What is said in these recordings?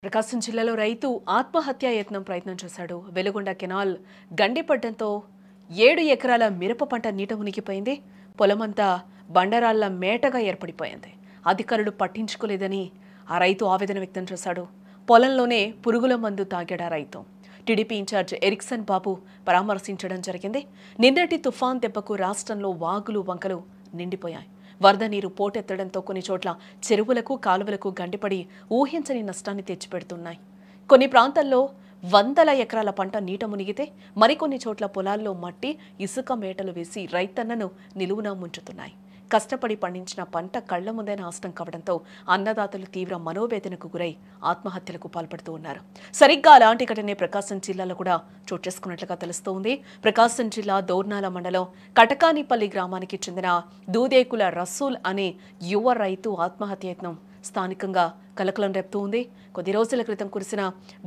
ప్రకాశం జిల్లాలో రైతు ఆత్మహత్యా యత్నం ప్రయత్నం చేశాడు. వెలుగొండ కెనాల్ గండిపడడంతో 7 ఎకరాల మిరప పంట నీట మునిగిపోయింది. పొలమంతా బండరాళ్ల మేటగా ఏర్పడిపోయింది. అధికారులు పట్టించుకోలేదని ఆ రైతు ఆవేదన వ్యక్తం చేశాడు. పొలంలోనే పురుగుల మందు తాగాడు ఆ రైతు. టీడీపీ ఇన్ఛార్జ్ ఎరిక్సన్ బాబు పరామర్శించడం జరిగింది. నిన్నటి తుఫాన్ దెబ్బకు రాష్ట్రంలో వాగులు వంకలు నిండిపోయాయి. వరద నీరు పోటెత్తడంతో కొన్ని చోట్ల చెరువులకు కాలువలకు గండిపడి ఊహించని నష్టాన్ని తెచ్చిపెడుతున్నాయి. కొన్ని ప్రాంతాల్లో వందల ఎకరాల పంట నీట మునిగితే మరికొన్ని చోట్ల పొలాల్లో మట్టి ఇసుక మేటలు వేసి రైతన్నను నిలువునా ముంచుతున్నాయి. కష్టపడి పండించిన పంట కళ్ల ముందే నాశనం కావడంతో అన్నదాతలు తీవ్ర మనోవేదనకు గురై ఆత్మహత్యలకు పాల్పడుతూ ఉన్నారు. సరిగ్గా అలాంటి ఘటనే ప్రకాశం జిల్లాలో కూడా చోటు చేసుకున్నట్లుగా తెలుస్తోంది. ప్రకాశం జిల్లా దోర్నాల మండలం కటకానిపల్లి గ్రామానికి చెందిన దూదేకుల రసూల్ అనే యువ రైతు ఆత్మహత్య యత్నం స్థానికంగా కలకలం రేపుతూ ఉంది. కొద్ది రోజుల క్రితం కురిసిన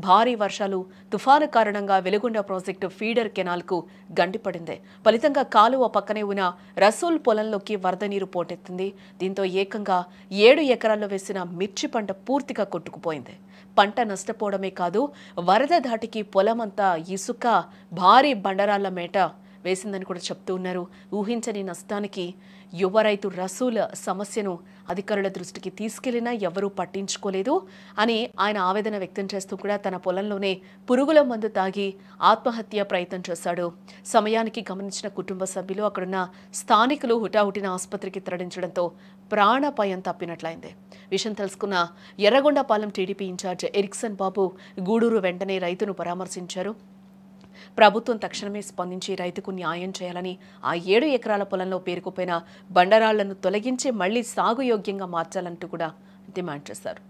భారీ వర్షాలు తుఫాను కారణంగా వెలుగొండ ప్రాజెక్టు ఫీడర్ కెనాల్కు గండిపడింది. ఫలితంగా కాలువ పక్కనే ఉన్న రసూల్ పొలంలోకి వరద నీరు పోటెత్తింది. దీంతో ఏకంగా 7 ఎకరాల్లో వేసిన మిర్చి పంట పూర్తిగా కొట్టుకుపోయింది. పంట నష్టపోవడమే కాదు, వరద ధాటికి పొలమంతా ఇసుక భారీ బండరాళ్ల మేట వేసిందని కూడా చెప్తూ ఉన్నారు. ఊహించని నష్టానికి యువ రైతు రసూల్ సమస్యను అధికారుల దృష్టికి తీసుకెళ్లినా ఎవరూ పట్టించుకోలేదు అని ఆయన ఆవేదన వ్యక్తం చేస్తూ కూడా తన పొలంలోనే పురుగుల మందు తాగి ఆత్మహత్య ప్రయత్నం చేశాడు. సమయానికి గమనించిన కుటుంబ సభ్యులు అక్కడున్న స్థానికులు హుటాహుటిన ఆసుపత్రికి తరలించడంతో ప్రాణాపాయం తప్పినట్లయింది. విషయం తెలుసుకున్న ఎర్రగొండపాలెం టీడీపీ ఇన్ఛార్జ్ ఎరిక్సన్ బాబు గూడూరు వెంటనే రైతును పరామర్శించారు. ప్రభుత్వం తక్షణమే స్పందించి రైతుకు న్యాయం చేయాలని, ఆ 7 ఎకరాల పొలంలో పేరుకుపోయిన బండరాళ్లను తొలగించి మళ్లీ సాగు యోగ్యంగా మార్చాలంటూ కూడా డిమాండ్ చేశారు.